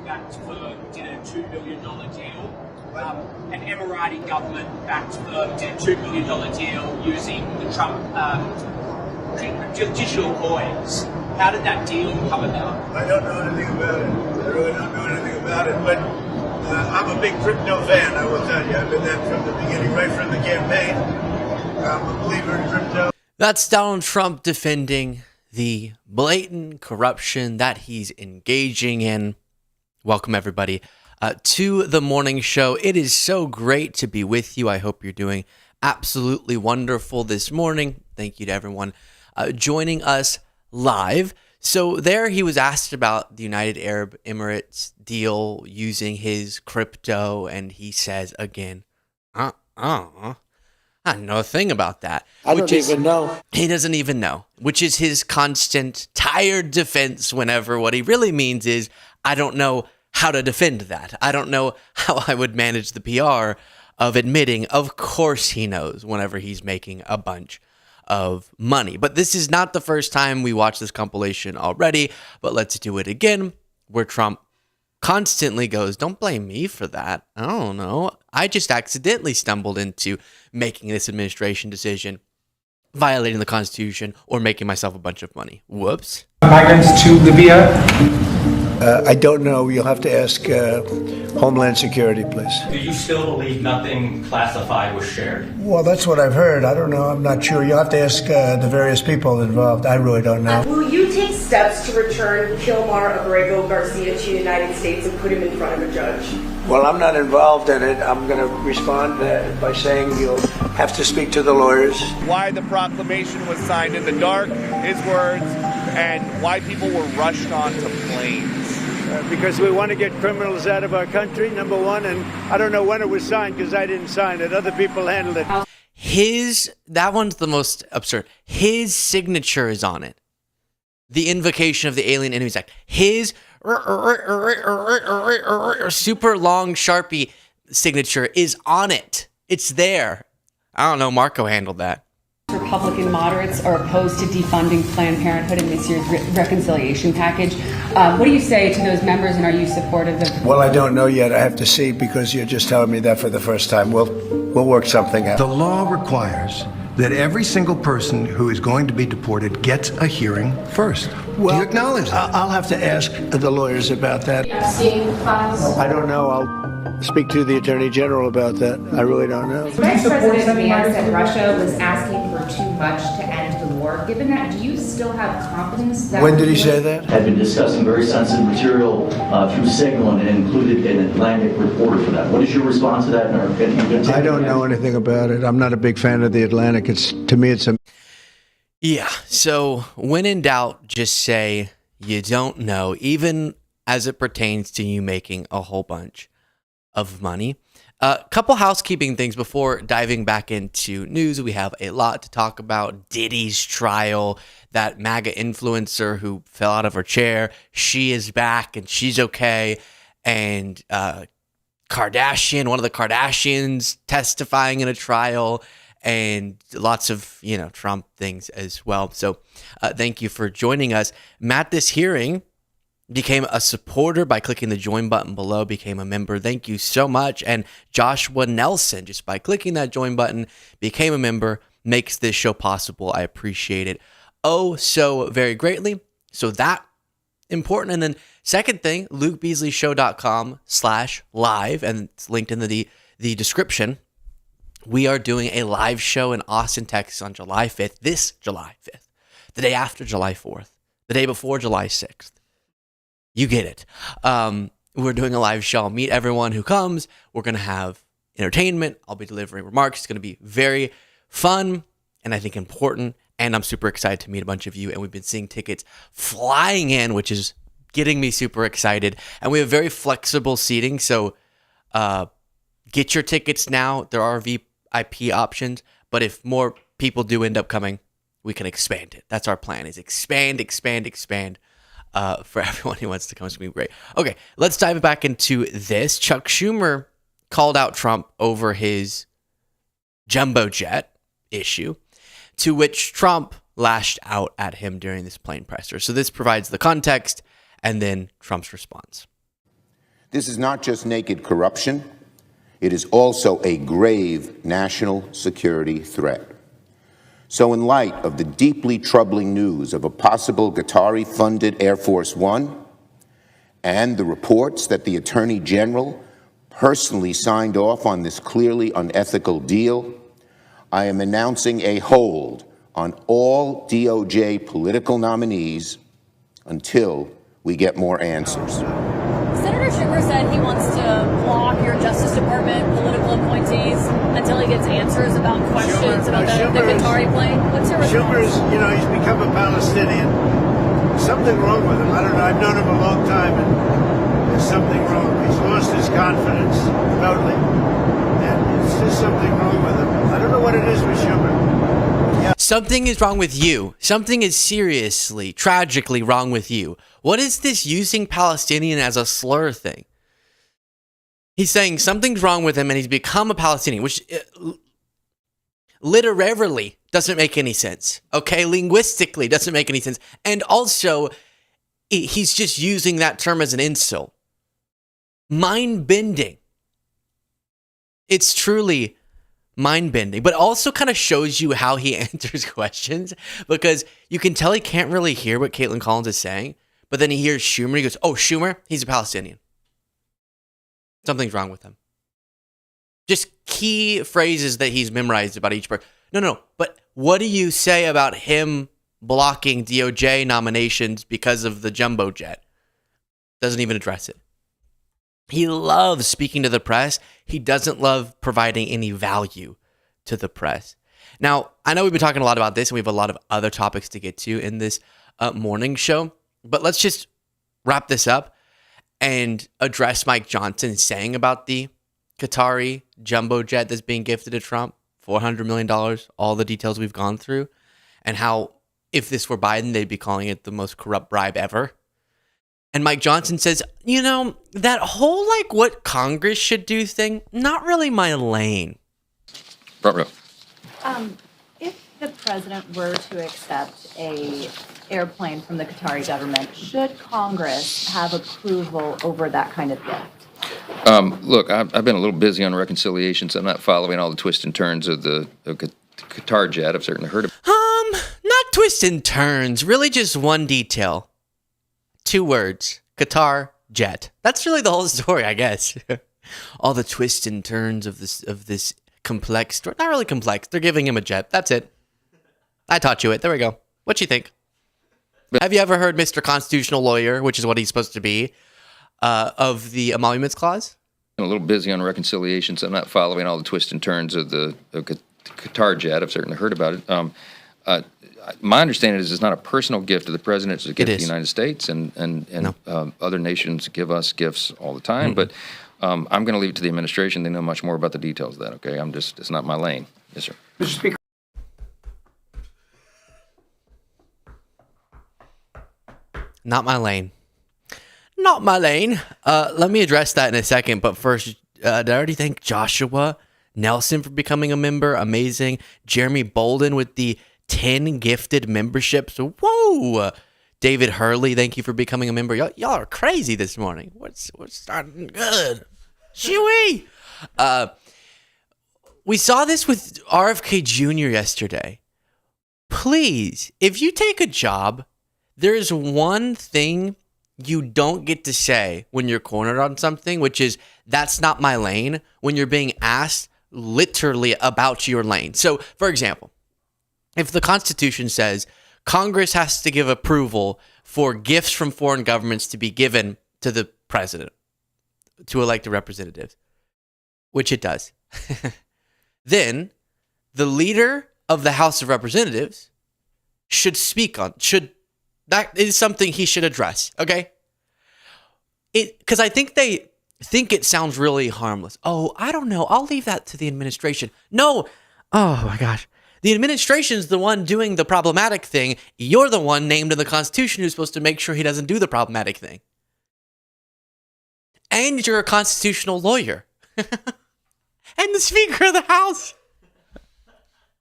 backed firm did a $2 billion deal. An Emirati government-backed firm did a $2 billion deal using the Trump digital coins. How did that deal come about? I don't know anything about it. I really don't know anything about it, but I'm a big crypto fan, I will tell you. I've been that from the beginning, right from the campaign. I'm a believer in crypto. That's Donald Trump defending the blatant corruption that he's engaging in. Welcome, everybody, to the morning show. It is so great to be with you. I hope you're doing absolutely wonderful this morning. Thank you to everyone joining us live. So there he was asked about the United Arab Emirates deal using his crypto, and he says again, I don't know a thing about that. I don't even know. He doesn't even know, which is his constant tired defense whenever what he really means is, I don't know how to defend that. I don't know how I would manage the PR of admitting, of course he knows, whenever he's making a bunch of money. But this is not the first time we watched this compilation already, but let's do it again, where Trump constantly goes, don't blame me for that. I don't know. I just accidentally stumbled into making this administration decision, violating the Constitution, or making myself a bunch of money. Whoops. Migrants to Libya? I don't know. You'll have to ask Homeland Security, please. Do you still believe nothing classified was shared? Well, that's what I've heard. I don't know. I'm not sure. You'll have to ask the various people involved. I really don't know. Will you take steps to return Kilmar Abrego Garcia to the United States and put him in front of a judge? Well, I'm not involved in it. I'm going to respond by saying you'll have to speak to the lawyers. Why the proclamation was signed in the dark, his words, and why people were rushed onto planes. Because we want to get criminals out of our country, number one, and I don't know when it was signed because I didn't sign it. Other people handled it. That one's the most absurd. His signature is on it. The invocation of the Alien Enemies Act. His super long Sharpie signature is on it. It's there. I don't know. Marco handled that. Republican moderates are opposed to defunding Planned Parenthood in this year's reconciliation package. What do you say to those members, and are you supportive of? Well, I don't know yet. I have to see because you're just telling me that for the first time. We'll work something out. The law requires that every single person who is going to be deported gets a hearing first. Well, do you acknowledge that? I'll have to ask the lawyers about that. I don't know. I'll speak to the Attorney General about that. I really don't know. Vice President Vance said Russia was asking for too much to end the war. Given that, do you still have confidence that... When did he say that? Had been discussing very sensitive material through Signal and included an Atlantic reporter for that. What is your response to that? I don't know anything about it. I'm not a big fan of the Atlantic. To me, it's a... Yeah, so when in doubt, just say you don't know, even as it pertains to you making a whole bunch of money. A couple housekeeping things before diving back into news. We have a lot to talk about. Diddy's trial, that MAGA influencer who fell out of her chair. She is back and she's okay. And Kardashian, one of the Kardashians testifying in a trial, and lots of, Trump things as well. So thank you for joining us. Matt, this hearing, became a supporter by clicking the join button below, became a member. Thank you so much. And Joshua Nelson, just by clicking that join button, became a member, makes this show possible. I appreciate it oh so very greatly. So that important. And then second thing, lukebeasleyshow.com/live, and it's linked in the description. We are doing a live show in Austin, Texas on July 5th, this July 5th, the day after July 4th, the day before July 6th. You get it. We're doing a live show. I'll meet everyone who comes. We're going to have entertainment. I'll be delivering remarks. It's going to be very fun and I think important. And I'm super excited to meet a bunch of you. And we've been seeing tickets flying in, which is getting me super excited. And we have very flexible seating. So get your tickets now. There are VIP options. But if more people do end up coming, we can expand it. That's our plan, is expand. For everyone who wants to come. It's going to be great. Okay, let's dive back into this. Chuck Schumer called out Trump over his jumbo jet issue, to which Trump lashed out at him during this plane presser. So this provides the context and then Trump's response. This is not just naked corruption. It is also a grave national security threat. So in light of the deeply troubling news of a possible Qatari-funded Air Force One and the reports that the Attorney General personally signed off on this clearly unethical deal, I am announcing a hold on all DOJ political nominees until we get more answers. Senator Schumer said he wants to block your Justice Department political appointees until he gets answers about questions about the Qatari plane. What's your response? Schumer's, he's become a Palestinian. There's something wrong with him. I don't know. I've known him a long time, and there's something wrong. He's lost his confidence totally, and it's just something wrong with him. I don't know what it is with Schumer. Yeah. Something is wrong with you. Something is seriously, tragically wrong with you. What is this using Palestinian as a slur thing? He's saying something's wrong with him and he's become a Palestinian, which literally doesn't make any sense. Okay, linguistically doesn't make any sense. And also, he's just using that term as an insult. Mind-bending. It's truly mind-bending, but also kind of shows you how he answers questions, because you can tell he can't really hear what Caitlin Collins is saying, but then he hears Schumer, he goes, oh, Schumer, he's a Palestinian. Something's wrong with him. Just key phrases that he's memorized about each person. No, but what do you say about him blocking DOJ nominations because of the jumbo jet? Doesn't even address it. He loves speaking to the press. He doesn't love providing any value to the press. Now, I know we've been talking a lot about this, and we have a lot of other topics to get to in this morning show, but let's just wrap this up and address Mike Johnson saying about the Qatari jumbo jet that's being gifted to Trump, $400 million, all the details we've gone through, and how if this were Biden, they'd be calling it the most corrupt bribe ever. And Mike Johnson says, that whole what Congress should do thing, not really my lane. If the president were to accept a airplane from the Qatari government, should Congress have approval over that kind of gift? Look, I've been a little busy on reconciliation, so I'm not following all the twists and turns of the Qatar jet. I've certainly heard of Not twists and turns, really just one detail. 2 words, Qatar jet. That's really the whole story, I guess. All the twists and turns of this complex story. Not really complex. They're giving him a jet. That's it. I taught you it. There we go. What you think? Have you ever heard Mr. Constitutional Lawyer, which is what he's supposed to be, of the emoluments clause? I'm a little busy on reconciliation, so I'm not following all the twists and turns of the Qatar jet. I've certainly heard about it. My understanding is it's not a personal gift to the president. It's a gift to the United States, and other nations give us gifts all the time. But I'm going to leave it to the administration. They know much more about the details of that, okay? It's not my lane. Yes, sir. Mr. Speaker. Not my lane. Not my lane. Let me address that in a second. But first, did I already thank Joshua Nelson for becoming a member? Amazing. Jeremy Bolden with the 10 gifted memberships. Whoa! David Hurley, thank you for becoming a member. Y'all are crazy this morning. What's starting good? Chewy! We saw this with RFK Jr. yesterday. Please, if you take a job, there is one thing you don't get to say when you're cornered on something, which is, that's not my lane, when you're being asked literally about your lane. So, for example, if the Constitution says Congress has to give approval for gifts from foreign governments to be given to the president, to elected representatives, which it does, then the leader of the House of Representatives should that is something he should address, okay? Because I think they think it sounds really harmless. Oh, I don't know. I'll leave that to the administration. No. Oh, my gosh. The administration's the one doing the problematic thing. You're the one named in the Constitution who's supposed to make sure he doesn't do the problematic thing. And you're a constitutional lawyer. And the Speaker of the House.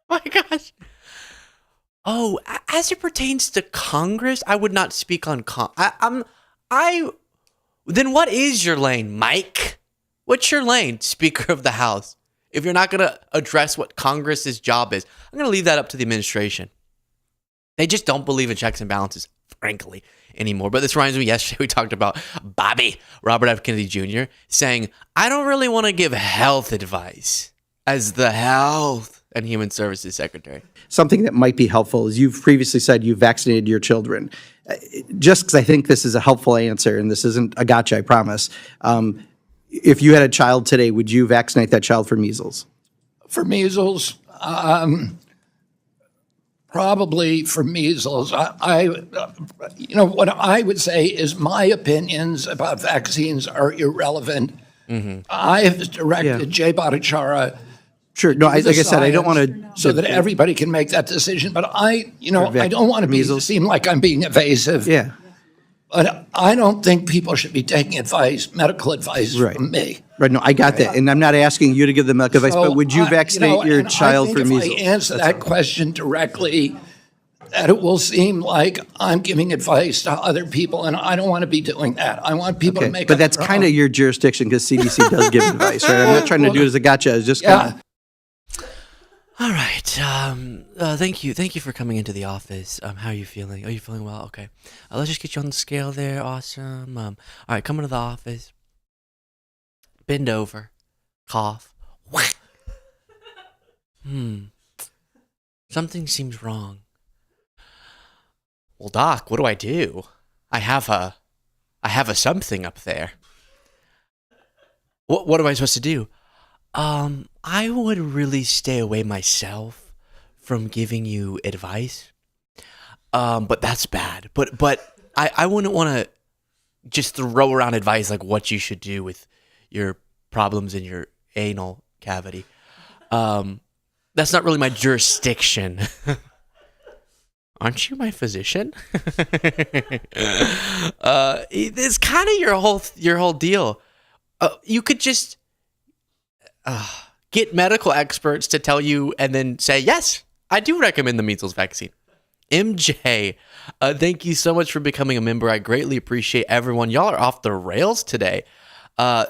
My gosh. Oh, as it pertains to Congress, I would not speak on I Then what is your lane, Mike? What's your lane, Speaker of the House? If you're not going to address what Congress's job is, I'm going to leave that up to the administration. They just don't believe in checks and balances, frankly, anymore. But this reminds me, yesterday we talked about Bobby, Robert F. Kennedy Jr., saying, I don't really want to give health advice as the Health and Human Services Secretary. Something that might be helpful is you've previously said you've vaccinated your children. Just because I think this is a helpful answer, and this isn't a gotcha, I promise. If you had a child today, would you vaccinate that child for measles? For measles, probably for measles. What I would say is my opinions about vaccines are irrelevant. Mm-hmm. I have directed Jay Bhattacharya. Sure. No, like I said, I don't want to. So that everybody can make that decision. But I don't want to seem like I'm being evasive. Yeah. But I don't think people should be taking medical advice from me. Right. No, I got that. And I'm not asking you to give them medical advice, but would you vaccinate your child for measles? If I answer that question directly, that it will seem like I'm giving advice to other people, and I don't want to be doing that. I want people to make. But that's kind of your jurisdiction because CDC does give advice, right? I'm not trying to do it as a gotcha. It's just All right. Thank you for coming into the office. How are you feeling? Are you feeling well? Okay. Let's just get you on the scale there. Awesome. All right. Come into the office. Bend over. Cough. Something seems wrong. Well, Doc, what do? I have a something up there. What am I supposed to do? I would really stay away myself from giving you advice. But that's bad. But I wouldn't want to just throw around advice like what you should do with your problems in your anal cavity. That's not really my jurisdiction. Aren't you my physician? It's kind of your whole deal. You could just get medical experts to tell you and then say, yes, I do recommend the measles vaccine. MJ, thank you so much for becoming a member. I greatly appreciate everyone. Y'all are off the rails today.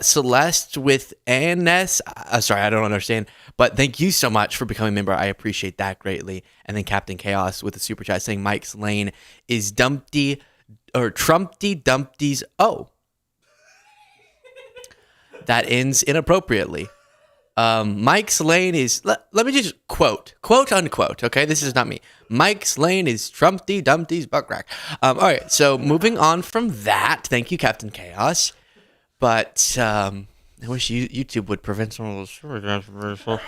Celeste with Annes. Sorry, I don't understand. But thank you so much for becoming a member. I appreciate that greatly. And then Captain Chaos with a super chat saying Mike's lane is Trumpty Dumpty's O. That ends inappropriately. Mike's lane is, let me just quote unquote, okay? This is not me. Mike's lane is Trumpty Dumpty's butt crack. All right, so moving on from that, thank you, Captain Chaos. But I wish YouTube would prevent some of those super controversial.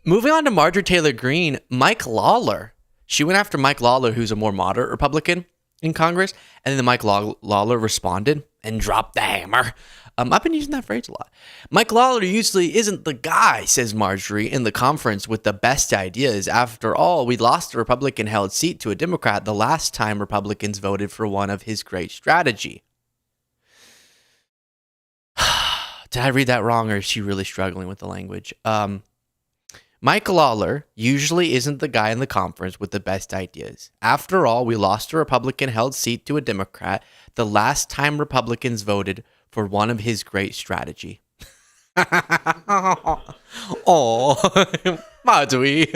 Moving on to Marjorie Taylor Greene, Mike Lawler. She went after Mike Lawler, who's a more moderate Republican in Congress, and then Mike Lawler responded and dropped the hammer. I've been using that phrase a lot. Mike Lawler usually isn't the guy, says Marjorie, in the conference with the best ideas. After all, we lost a Republican-held seat to a Democrat the last time Republicans voted for one of his great strategy. Did I read that wrong, or is she really struggling with the language? Mike Lawler usually isn't the guy in the conference with the best ideas. After all, we lost a Republican-held seat to a Democrat the last time Republicans voted for one of his great strategy. Oh, Marjorie.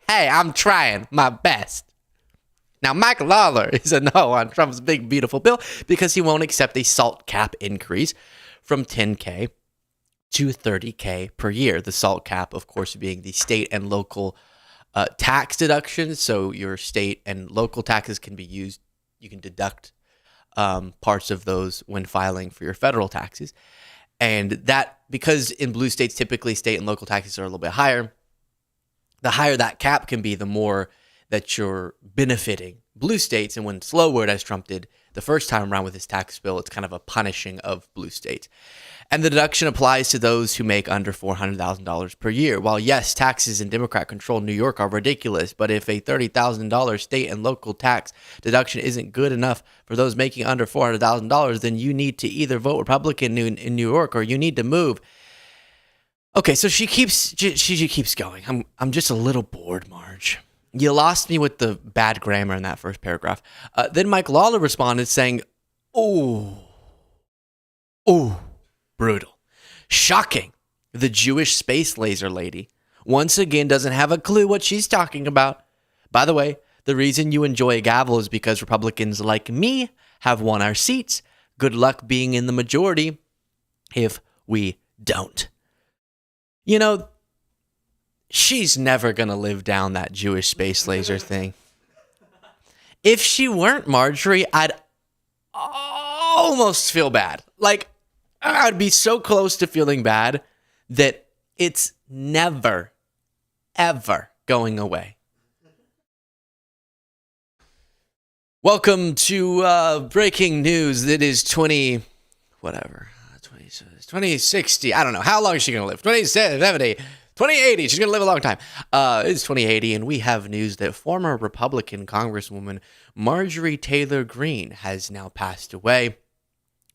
Hey, I'm trying my best. Now, Mike Lawler is a no on Trump's big, beautiful bill because he won't accept a SALT cap increase from $10K to $30K per year. The SALT cap, of course, being the state and local tax deductions. So your state and local taxes can be used. You can deduct parts of those when filing for your federal taxes. And that, because in blue states, typically state and local taxes are a little bit higher, the higher that cap can be, the more that you're benefiting blue states. And when Slowword, as Trump did the first time around with his tax bill, it's kind of a punishing of blue states. And the deduction applies to those who make under $400,000 per year. While yes, taxes in Democrat-controlled New York are ridiculous, but if a $30,000 state and local tax deduction isn't good enough for those making under $400,000, then you need to either vote Republican in New York or you need to move. Okay, so she keeps going. I'm just a little bored, Marge. You lost me with the bad grammar in that first paragraph. Then Mike Lawler responded saying, oh, brutal. Shocking. The Jewish space laser lady once again doesn't have a clue what she's talking about. By the way, the reason you enjoy a gavel is because Republicans like me have won our seats. Good luck being in the majority if we don't. You know, she's never going to live down that Jewish space laser thing. If she weren't Marjorie, I'd almost feel bad. Like, I'd be so close to feeling bad that it's never, ever going away. Welcome to breaking news. It is 2060. I don't know. How long is she going to live? 2070, 2080. She's going to live a long time. It's 2080, and we have news that former Republican Congresswoman Marjorie Taylor Greene has now passed away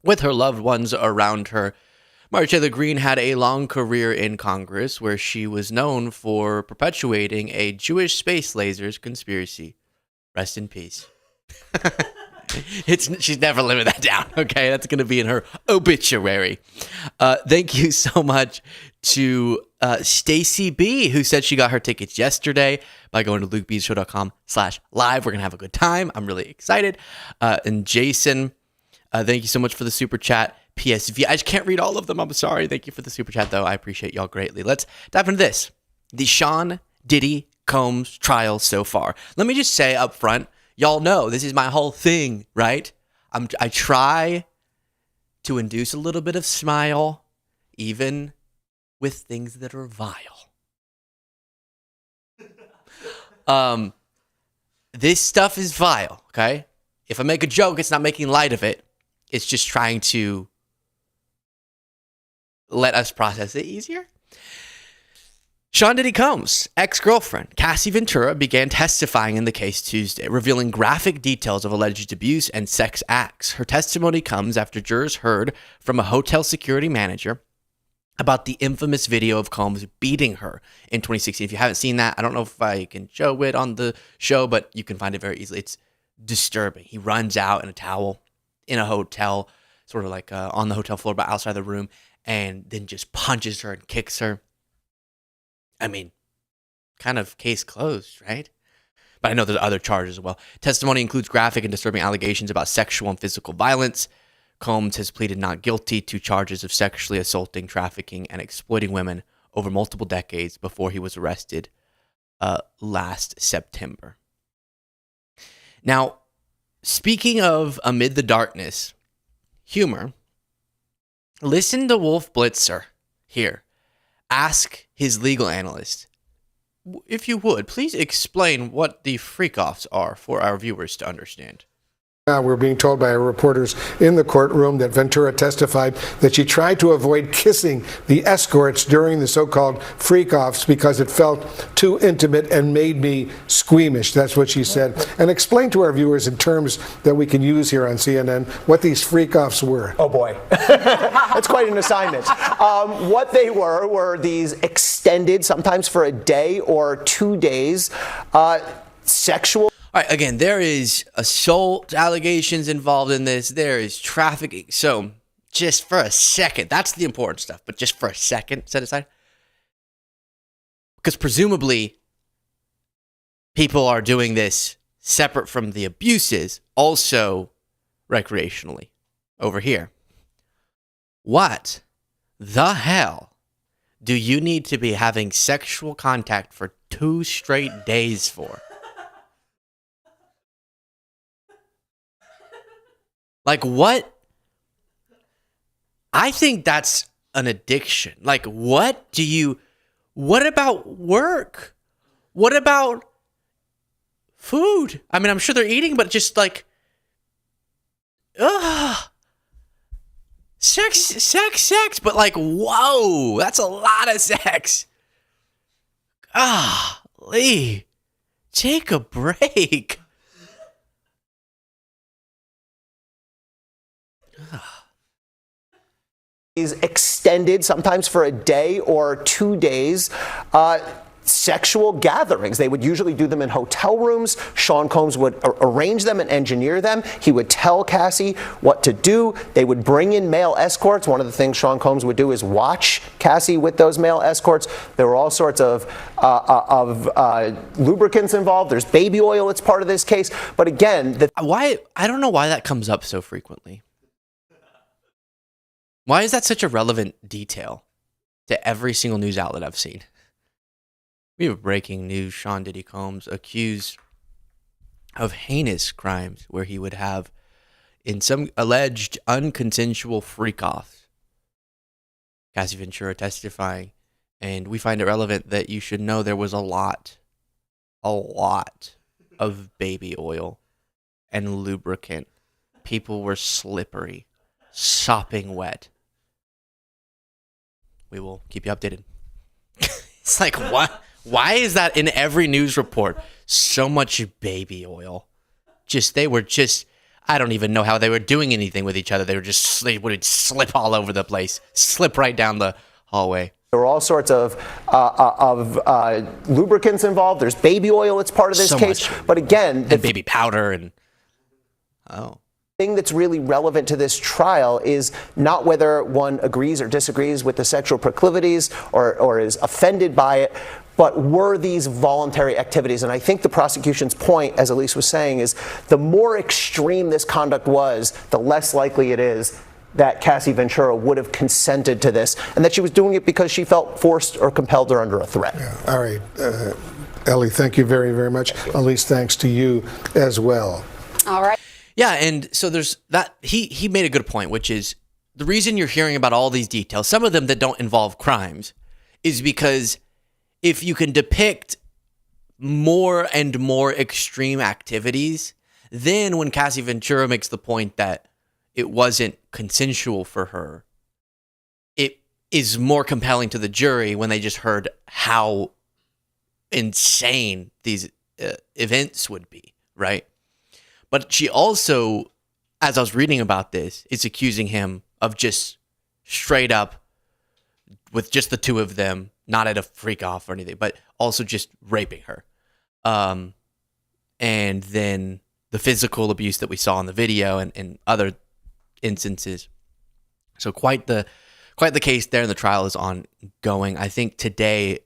with her loved ones around her. Marjorie Taylor Greene had a long career in Congress where she was known for perpetuating a Jewish space lasers conspiracy. Rest in peace. She's never living that down. Okay, that's going to be in her obituary. Thank you so much to Stacy B, who said she got her tickets yesterday by going to lukebshow.com/live. We're going to have a good time. I'm really excited. And Jason, thank you so much for the super chat. PSV, I just can't read all of them. I'm sorry. Thank you for the super chat, though. I appreciate y'all greatly. Let's dive into this. The Sean Diddy Combs trial so far. Let me just say up front, y'all know this is my whole thing, right? I try to induce a little bit of smile, even with things that are vile. This stuff is vile, okay? If I make a joke, it's not making light of it. It's just trying to let us process it easier. Sean Diddy Combs' ex-girlfriend, Cassie Ventura, began testifying in the case Tuesday, revealing graphic details of alleged abuse and sex acts. Her testimony comes after jurors heard from a hotel security manager about the infamous video of Combs beating her in 2016. If you haven't seen that, I don't know if I can show it on the show, but you can find it very easily. It's disturbing. He runs out in a towel in a hotel, sort of like on the hotel floor, but outside the room, and then just punches her and kicks her. I mean, kind of case closed, right? But I know there's other charges as well. Testimony includes graphic and disturbing allegations about sexual and physical violence. Combs has pleaded not guilty to charges of sexually assaulting, trafficking, and exploiting women over multiple decades before he was arrested last September. Now, speaking of amid the darkness, humor, listen to Wolf Blitzer here. Ask his legal analyst, if you would, please explain what the freak-offs are for our viewers to understand. Now we're being told by our reporters in the courtroom that Ventura testified that she tried to avoid kissing the escorts during the so-called freak-offs because it felt too intimate and made me squeamish. That's what she said. And explain to our viewers in terms that we can use here on CNN what these freak-offs were. Oh boy, that's quite an assignment. What they were these extended, sometimes for a day or 2 days, sexual. All right, again, there is assault allegations involved in this. There is trafficking. So just for a second, that's the important stuff, but just for a second, set aside. Because presumably people are doing this separate from the abuses, also recreationally over here. What the hell do you need to be having sexual contact for 2 straight days for? Like, what? I think that's an addiction. Like, what about work? What about food? I mean, I'm sure they're eating, but just like, sex, but like, whoa, that's a lot of sex. Lee, take a break. Is extended, sometimes for a day or 2 days, sexual gatherings. They would usually do them in hotel rooms. Sean Combs would arrange them and engineer them. He would tell Cassie what to do. They would bring in male escorts. One of the things Sean Combs would do is watch Cassie with those male escorts. There were all sorts of lubricants involved. There's baby oil that's part of this case. But again, I don't know why that comes up so frequently. Why is that such a relevant detail to every single news outlet I've seen? We have breaking news. Sean Diddy Combs accused of heinous crimes where he would have, in some alleged unconsensual freak-offs, Cassie Ventura testifying. And we find it relevant that you should know there was a lot of baby oil and lubricant. People were slippery, sopping wet. We will keep you updated. It's like, what? Why is that in every news report? So much baby oil. They were I don't even know how they were doing anything with each other. They would slip all over the place, slip right down the hallway. There were all sorts of lubricants involved. There's baby oil that's part of this case. But again, and baby powder and thing that's really relevant to this trial is not whether one agrees or disagrees with the sexual proclivities or is offended by it, but were these voluntary activities? And I think the prosecution's point, as Elise was saying, is the more extreme this conduct was, the less likely it is that Cassie Ventura would have consented to this, and that she was doing it because she felt forced or compelled or under a threat. Yeah. All right. Ellie, thank you very, very much. Elise, thanks to you as well. All right. Yeah, and so there's that. He made a good point, which is the reason you're hearing about all these details, some of them that don't involve crimes, is because if you can depict more and more extreme activities, then when Cassie Ventura makes the point that it wasn't consensual for her, it is more compelling to the jury when they just heard how insane these events would be, right? But she also, as I was reading about this, is accusing him of just straight up, with just the two of them, not at a freak off or anything, but also just raping her. And then the physical abuse that we saw in the video and other instances. So quite the case there, and the trial is ongoing. I think today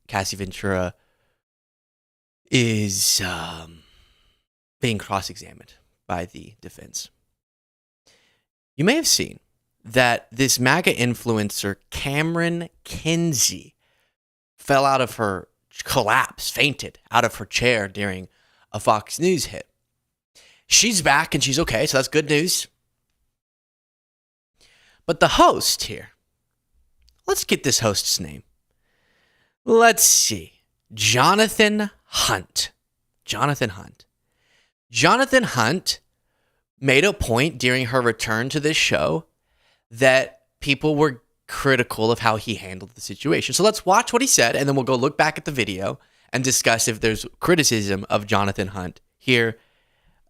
Cassie Ventura is being cross-examined by the defense. You may have seen that this MAGA influencer, Cameron Kinsey, fainted out of her chair during a Fox News hit. She's back and she's okay, so that's good news. But the host here, let's get this host's name. Let's see. Jonathan Hunt. Jonathan Hunt made a point during her return to this show that people were critical of how he handled the situation. So let's watch what he said, and then we'll go look back at the video and discuss if there's criticism of Jonathan Hunt. Here,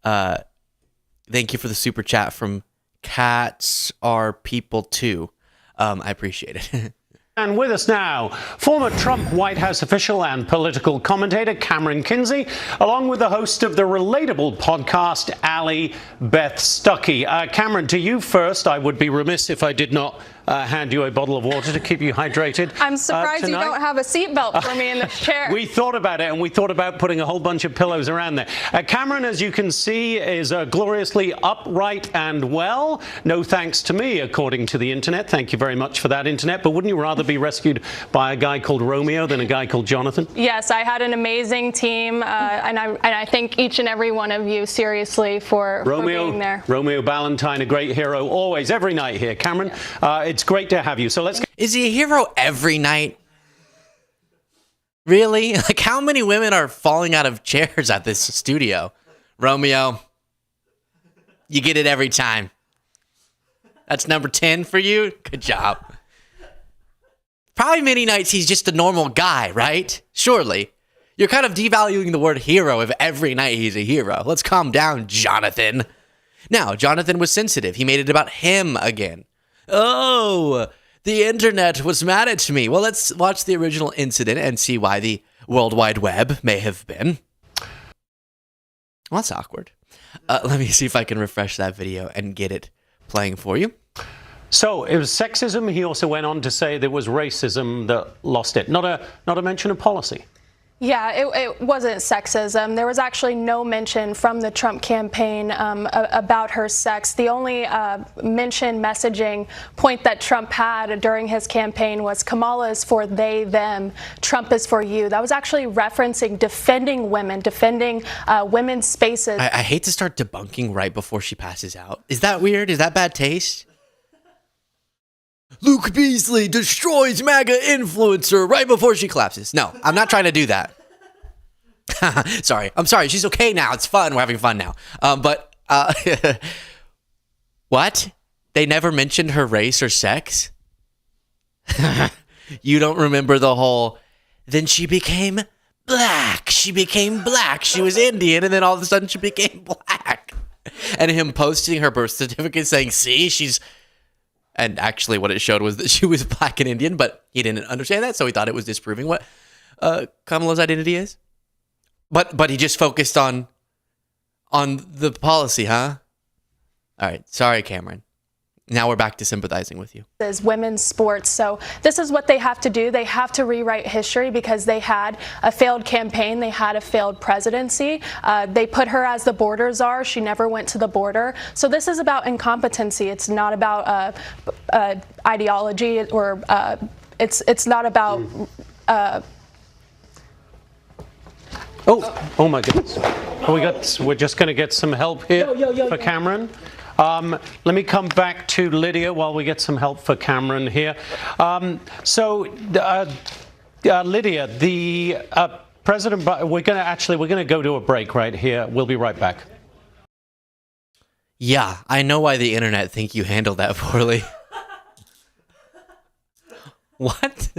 thank you for the super chat from Cats Are People Too. I appreciate it. And with us now, former Trump White House official and political commentator Cameron Kinsey, along with the host of the Relatable podcast, Allie Beth Stuckey. Cameron, to you first. I would be remiss if I did not hand you a bottle of water to keep you hydrated. I'm surprised you don't have a seatbelt for me in this chair. We thought about it, and we thought about putting a whole bunch of pillows around there. Cameron, as you can see, is gloriously upright and well. No thanks to me, according to the internet. Thank you very much for that, internet. But wouldn't you rather be rescued by a guy called Romeo than a guy called Jonathan? Yes, I had an amazing team, and I thank each and every one of you seriously for being there. Romeo Ballantyne, a great hero, always, every night here. Cameron, it's great to have you. So let's. Is he a hero every night? Really? Like, how many women are falling out of chairs at this studio? Romeo, you get it every time. That's number 10 for you? Good job. Probably many nights he's just a normal guy, right? Surely. You're kind of devaluing the word hero if every night he's a hero. Let's calm down, Jonathan. Now, Jonathan was sensitive. He made it about him again. Oh, The internet was mad at me. Well, let's watch the original incident and see why the World Wide Web may have been. Well, that's awkward. Let me see if I can refresh that video and get it playing for you. So it was sexism. He also went on to say there was racism that lost it. Not a mention of policy. Yeah, it wasn't sexism. There was actually no mention from the Trump campaign about her sex. The only messaging point that Trump had during his campaign was Kamala is for they, them, Trump is for you. That was actually referencing defending women, defending women's spaces. I hate to start debunking right before she passes out. Is that weird? Is that bad taste? Luke Beasley destroys MAGA influencer right before she collapses. No, I'm not trying to do that. Sorry. I'm sorry. She's okay now. It's fun. We're having fun now. What? They never mentioned her race or sex? You don't remember the whole, then she became black. She became black. She was Indian, and then all of a sudden she became black. And him posting her birth certificate saying, see, she's... And actually what it showed was that she was black and Indian, but he didn't understand that, so he thought it was disproving what Kamala's identity is. But he just focused on the policy, huh? All right, sorry, Cameron. Now we're back to sympathizing with you. Women's sports. So this is what they have to do. They have to rewrite history because they had a failed campaign. They had a failed presidency. They put her as the border czar. She never went to the border. So this is about incompetency. It's not about ideology or it's not about. Oh my goodness. We're just going to get some help here for Cameron. Let me come back to Lydia while we get some help for Cameron here. Lydia, the President, we're going to go to a break right here. We'll be right back. Yeah, I know why the internet think you handled that poorly. What?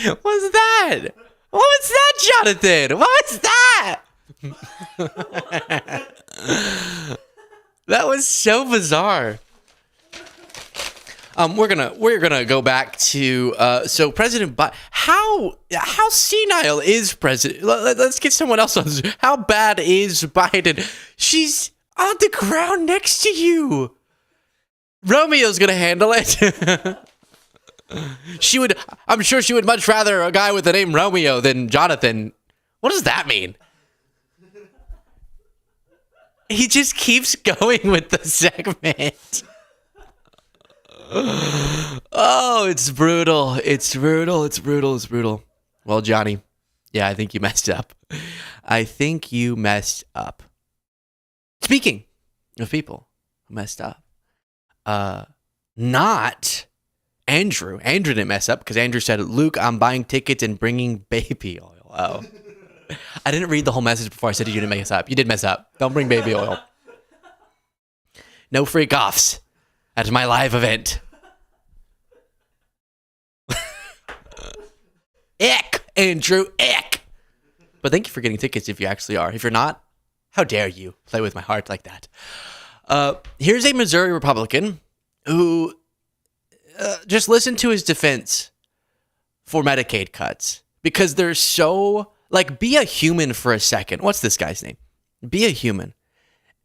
What was that? What was that, Jonathan? What was that? That was so bizarre. We're gonna go back to so President Biden. How senile is President? Let's get someone else on. How bad is Biden? She's on the ground next to you. Romeo's gonna handle it. I'm sure she would much rather a guy with the name Romeo than Jonathan. What does that mean? He just keeps going with the segment. Oh, it's brutal. It's brutal. It's brutal. It's brutal. Well, Johnny, yeah, I think you messed up. I think you messed up. Speaking of people who messed up, not Andrew. Andrew didn't mess up because Andrew said, Luke, I'm buying tickets and bringing baby oil. Oh. I didn't read the whole message before I said you didn't mess up. You did mess up. Don't bring baby oil. No freak offs at my live event. Ick, Andrew, ick. But thank you for getting tickets if you actually are. If you're not, how dare you play with my heart like that? Here's a Missouri Republican who just listen to his defense for Medicaid cuts because they're so... Like, be a human for a second. What's this guy's name? Be a human.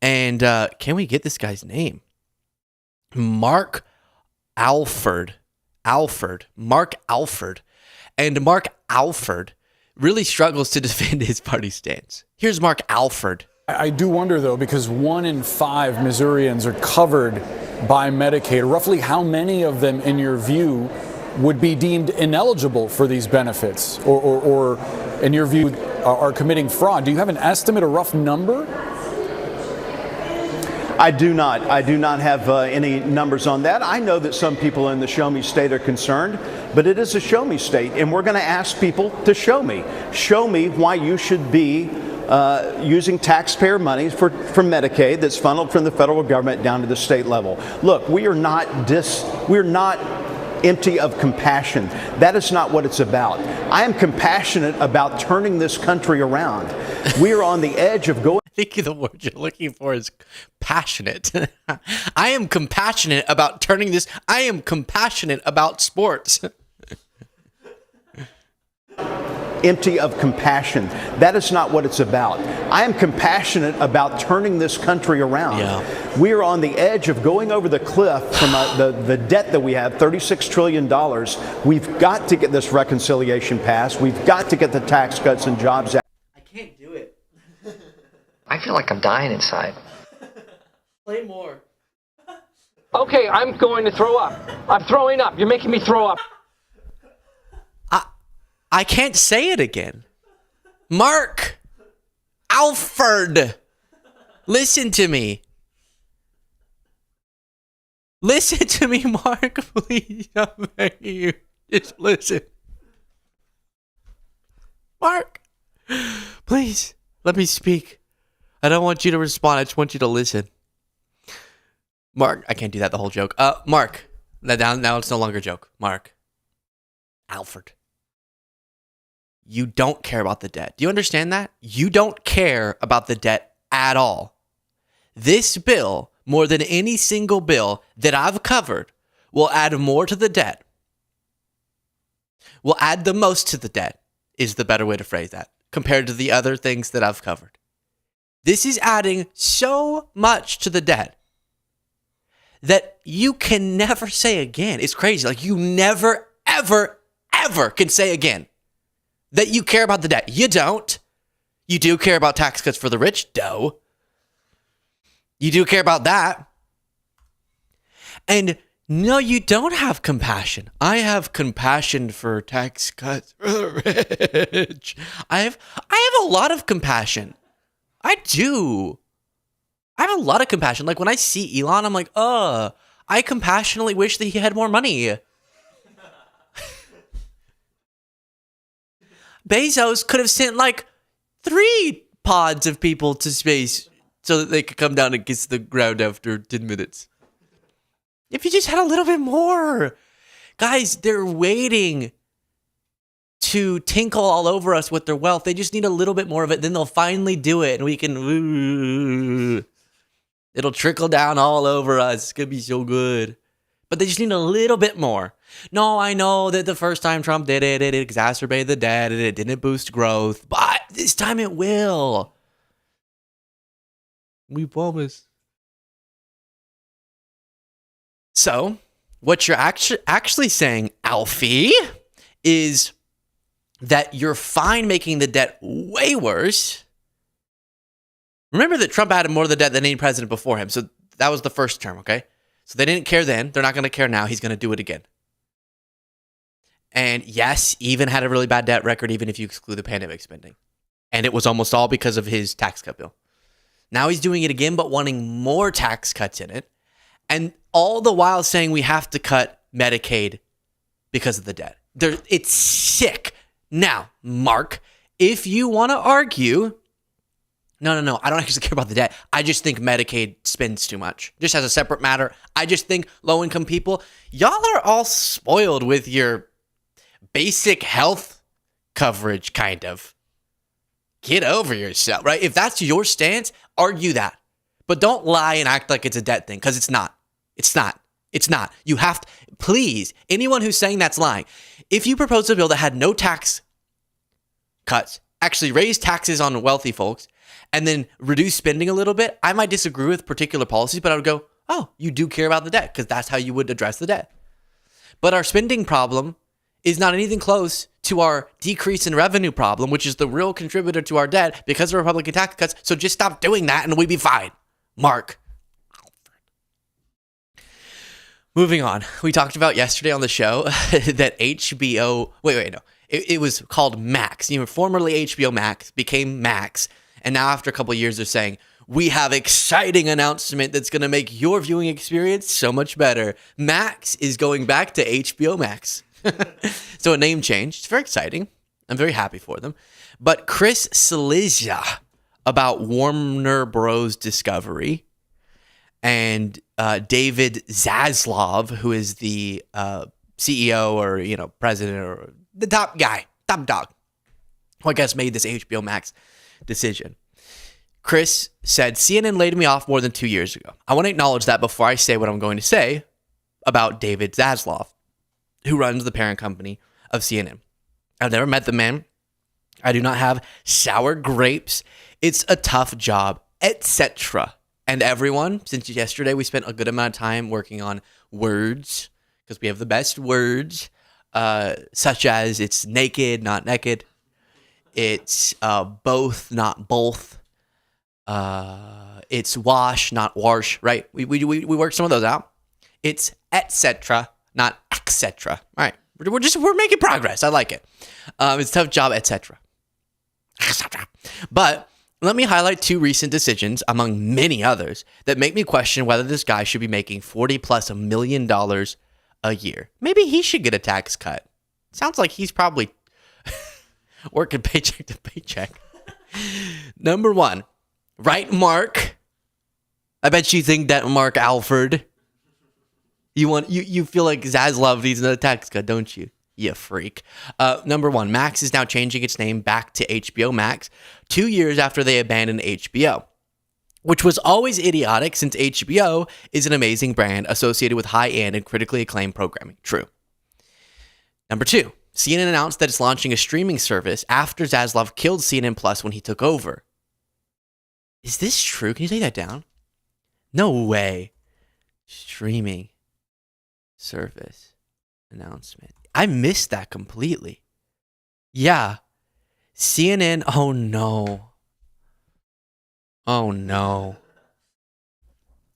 And can we get this guy's name? Mark Alford. Mark Alford. And Mark Alford really struggles to defend his party stance. Here's Mark Alford. I do wonder, though, because 1 in 5 Missourians are covered by Medicaid. Roughly how many of them, in your view, would be deemed ineligible for these benefits or in your view, are committing fraud? Do you have an estimate, a rough number? I do not. I do not have any numbers on that. I know that some people in the Show Me State are concerned, but it is a Show Me State, and we're going to ask people to show me. Show me why you should be using taxpayer money for Medicaid that's funneled from the federal government down to the state level. Look, we're not empty of compassion. That is not what it's about. I am compassionate about turning this country around. We are on the edge of going. think the word you're looking for is passionate. I am compassionate about turning this. I am compassionate about sports. Empty of compassion. That is not what it's about. I am compassionate about turning this country around. Yeah. We are on the edge of going over the cliff from the debt that we have, $36 trillion. We've got to get this reconciliation passed. We've got to get the Tax Cuts and Jobs Act. I can't do it. I feel like I'm dying inside. Play more. Okay, I'm going to throw up. I'm throwing up. You're making me throw up. I can't say it again. Mark, Alford, listen to me. Listen to me, Mark, please. I'm begging you. Just listen. Mark, please, let me speak. I don't want you to respond. I just want you to listen. Mark, I can't do that the whole joke. Mark, now it's no longer a joke. Mark, Alford. You don't care about the debt. Do you understand that? You don't care about the debt at all. This bill, more than any single bill that I've covered, will add more to the debt. Will add the most to the debt, is the better way to phrase that, compared to the other things that I've covered. This is adding so much to the debt that you can never say again. It's crazy. Like, you never, ever, ever can say again that you care about the debt. You don't. You do care about tax cuts for the rich, dough. You do care about that. And no, you don't have compassion. I have compassion for tax cuts for the rich. I have a lot of compassion. I do. I have a lot of compassion. Like, when I see Elon, I'm like, I compassionately wish that he had more money. Bezos could have sent like 3 pods of people to space so that they could come down and kiss the ground after 10 minutes. If you just had a little bit more. Guys, they're waiting to tinkle all over us with their wealth. They just need a little bit more of it. Then they'll finally do it and we can... It'll trickle down all over us. It's going to be so good. But they just need a little bit more. No, I know that the first time Trump did it, it exacerbated the debt and it didn't boost growth. But this time it will. We promise. So, what you're actually saying, Alfie, is that you're fine making the debt way worse. Remember that Trump added more of the debt than any president before him. So that was the first term, okay? So they didn't care then. They're not going to care now. He's going to do it again. And yes, even had a really bad debt record, even if you exclude the pandemic spending. And it was almost all because of his tax cut bill. Now he's doing it again, but wanting more tax cuts in it. And all the while saying we have to cut Medicaid because of the debt. It's sick. Now, Mark, if you want to argue... No, I don't actually care about the debt. I just think Medicaid spends too much. Just as a separate matter, I just think low-income people, y'all are all spoiled with your basic health coverage, kind of. Get over yourself, right? If that's your stance, argue that. But don't lie and act like it's a debt thing, because it's not. It's not. It's not. You have to, please, anyone who's saying that's lying. If you proposed a bill that had no tax cuts, actually raised taxes on wealthy folks, and then reduce spending a little bit, I might disagree with particular policies, but I would go, oh, you do care about the debt, because that's how you would address the debt. But our spending problem is not anything close to our decrease in revenue problem, which is the real contributor to our debt because of Republican tax cuts. So just stop doing that and we'll be fine. Mark. Moving on. We talked about yesterday on the show that HBO... Wait, no. It was called Max. Formerly HBO Max became Max. And now after a couple of years, they're saying, we have exciting announcement that's going to make your viewing experience so much better. Max is going back to HBO Max. So a name change. It's very exciting. I'm very happy for them. But Chris Cillizza about Warner Bros. Discovery and David Zazlov, who is the CEO or president or the top guy, top dog, who I guess made this HBO Max decision. Chris said, CNN laid me off more than 2 years ago. I want to acknowledge that before I say what I'm going to say about David Zazlov, who runs the parent company of CNN. I've never met the man. I do not have sour grapes. It's a tough job, etc. And everyone, since yesterday we spent a good amount of time working on words, because we have the best words, such as it's naked, not naked. It's both, not both. It's wash, not wash, right? We worked some of those out. It's etc., not etc. All right, we're making progress. I like it. It's a tough job, etc. But let me highlight 2 recent decisions, among many others, that make me question whether this guy should be making $40+ million a year. Maybe he should get a tax cut. Sounds like he's probably working paycheck to paycheck. Number 1, right, Mark? I bet you think that Mark Alford. You feel like Zazlov needs another tax cut, don't you? You freak. Number 1, Max is now changing its name back to HBO Max 2 years after they abandoned HBO, which was always idiotic since HBO is an amazing brand associated with high-end and critically acclaimed programming. True. Number 2, CNN announced that it's launching a streaming service after Zazlov killed CNN Plus when he took over. Is this true? Can you take that down? No way. Streaming service announcement. I missed that completely. Yeah. CNN. Oh no. Oh no.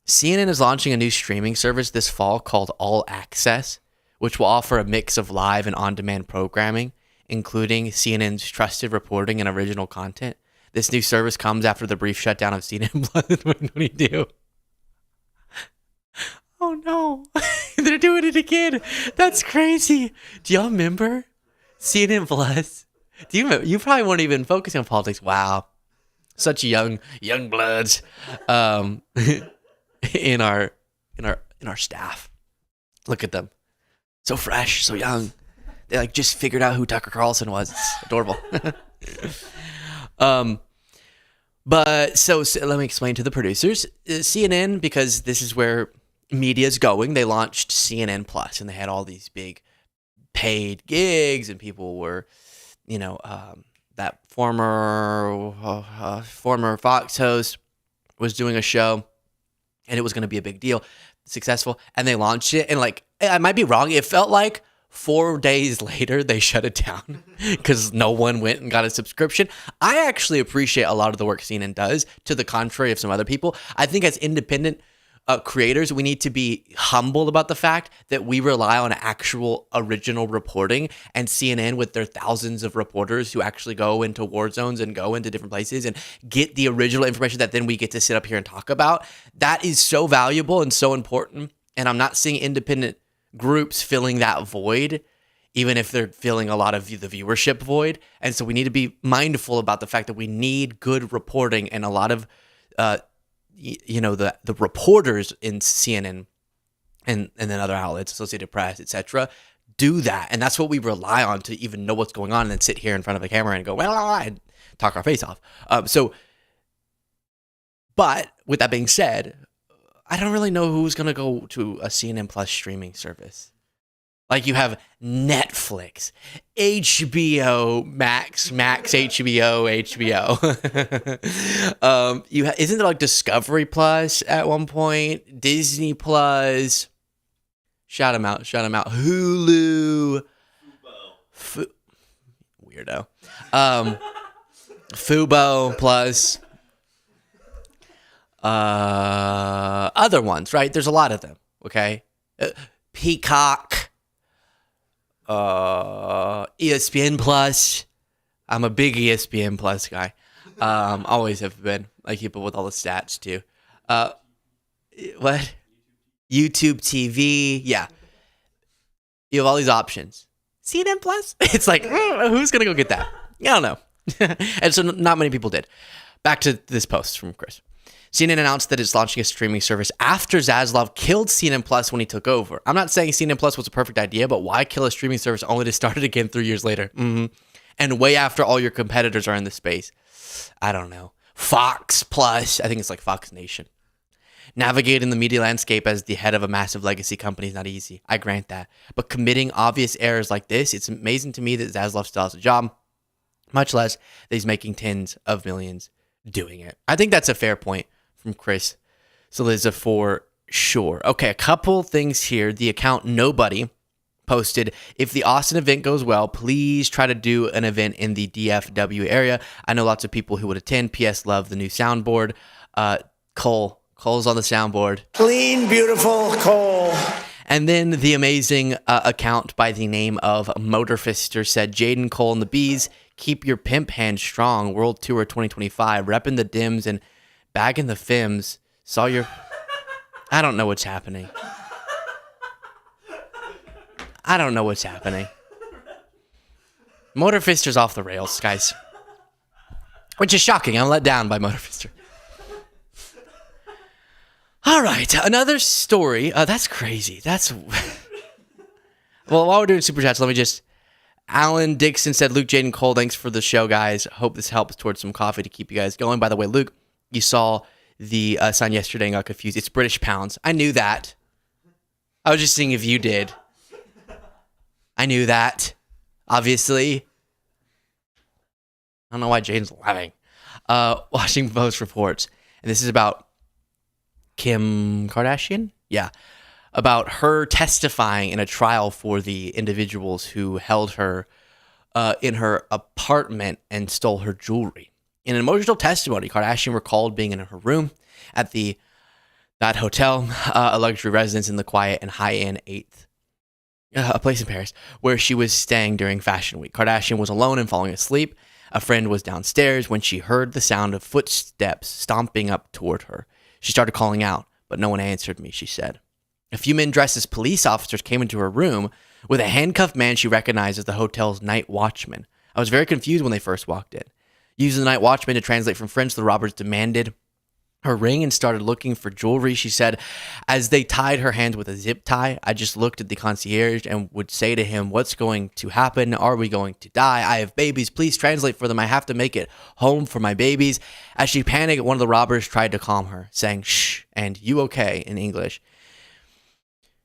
CNN is launching a new streaming service this fall called All Access, which will offer a mix of live and on-demand programming, including CNN's trusted reporting and original content. This new service comes after the brief shutdown of CNN Plus in 2022. Oh no, they're doing it again. That's crazy. Do y'all remember CNN Plus? Do you remember? You probably weren't even focusing on politics. Wow, such young bloods in our staff. Look at them, so fresh, so young. They like just figured out who Tucker Carlson was. It's adorable. But so let me explain to the producers. CNN, because this is where media's going, they launched CNN Plus, and they had all these big paid gigs, and people were, that former Fox host was doing a show, and it was going to be a big deal, successful, and they launched it, and like, I might be wrong, it felt like 4 days later they shut it down because no one went and got a subscription. I actually appreciate a lot of the work CNN does, to the contrary of some other people. I think as independent creators, we need to be humble about the fact that we rely on actual original reporting, and CNN, with their thousands of reporters who actually go into war zones and go into different places and get the original information that then we get to sit up here and talk about, that is so valuable and so important. And I'm not seeing independent groups filling that void, even if they're filling a lot of the viewership void. And so we need to be mindful about the fact that we need good reporting, and a lot of the reporters in CNN and then other outlets, Associated Press, etc., do that. And that's what we rely on to even know what's going on, and then sit here in front of a camera and go, well, and talk our face off. But with that being said, I don't really know who's going to go to a CNN Plus streaming service. Like, you have Netflix, HBO Max, HBO. Isn't there like Discovery Plus at one point? Disney Plus. Shout them out. Hulu. Weirdo. Fubo Plus. Other ones, right? There's a lot of them. Okay. Peacock. ESPN Plus. I'm a big ESPN Plus guy. Always have been. I keep up with all the stats too. What? YouTube TV. Yeah. You have all these options. CNN Plus? It's like, who's going to go get that? I don't know. And so not many people did. Back to this post from Chris. CNN announced that it's launching a streaming service after Zazlov killed CNN Plus when he took over. I'm not saying CNN Plus was a perfect idea, but why kill a streaming service only to start it again 3 years later? And way after all your competitors are in the space. I don't know. Fox Plus, I think it's like Fox Nation. Navigating the media landscape as the head of a massive legacy company is not easy. I grant that. But committing obvious errors like this, it's amazing to me that Zazlov still has a job, much less that he's making tens of millions doing it. I think that's a fair point from Chris Zazlov for sure. Okay, a couple things here. The account Nobody posted, if the Austin event goes well, please try to do an event in the DFW area. I know lots of people who would attend. PS, love the new soundboard. Cole's on the soundboard. Clean, beautiful Cole. And then the amazing account by the name of Motorfister said, Jaden Cole and the Bees, keep your pimp hand strong. World Tour 2025, repping the dims and bagging the fims. Saw your... I don't know what's happening. I don't know what's happening. Motorfister's off the rails, guys. Which is shocking. I'm let down by Motorfister. All right, another story. That's crazy. That's... Well, while we're doing Super Chats, let me just... Alan Dixon said, Luke, Jaden Cole, thanks for the show, guys. Hope this helps towards some coffee to keep you guys going. By the way, Luke, you saw the sign yesterday and got confused. It's British pounds. I knew that. I was just seeing if you did. I knew that, obviously. I don't know why Jaden's laughing. Washington Post reports, and this is about Kim Kardashian? Yeah. About her testifying in a trial for the individuals who held her in her apartment and stole her jewelry. In an emotional testimony, Kardashian recalled being in her room at that hotel, a luxury residence in the quiet and high-end 8th, a place in Paris, where she was staying during Fashion Week. Kardashian was alone and falling asleep. A friend was downstairs when she heard the sound of footsteps stomping up toward her. She started calling out, but no one answered me, she said. A few men dressed as police officers came into her room with a handcuffed man she recognized as the hotel's night watchman. I was very confused when they first walked in. Using the night watchman to translate from French, the robbers demanded her ring and started looking for jewelry, she said. As they tied her hands with a zip tie, I just looked at the concierge and would say to him, what's going to happen? Are we going to die? I have babies. Please translate for them. I have to make it home for my babies. As she panicked, one of the robbers tried to calm her, saying, shh, and you okay in English.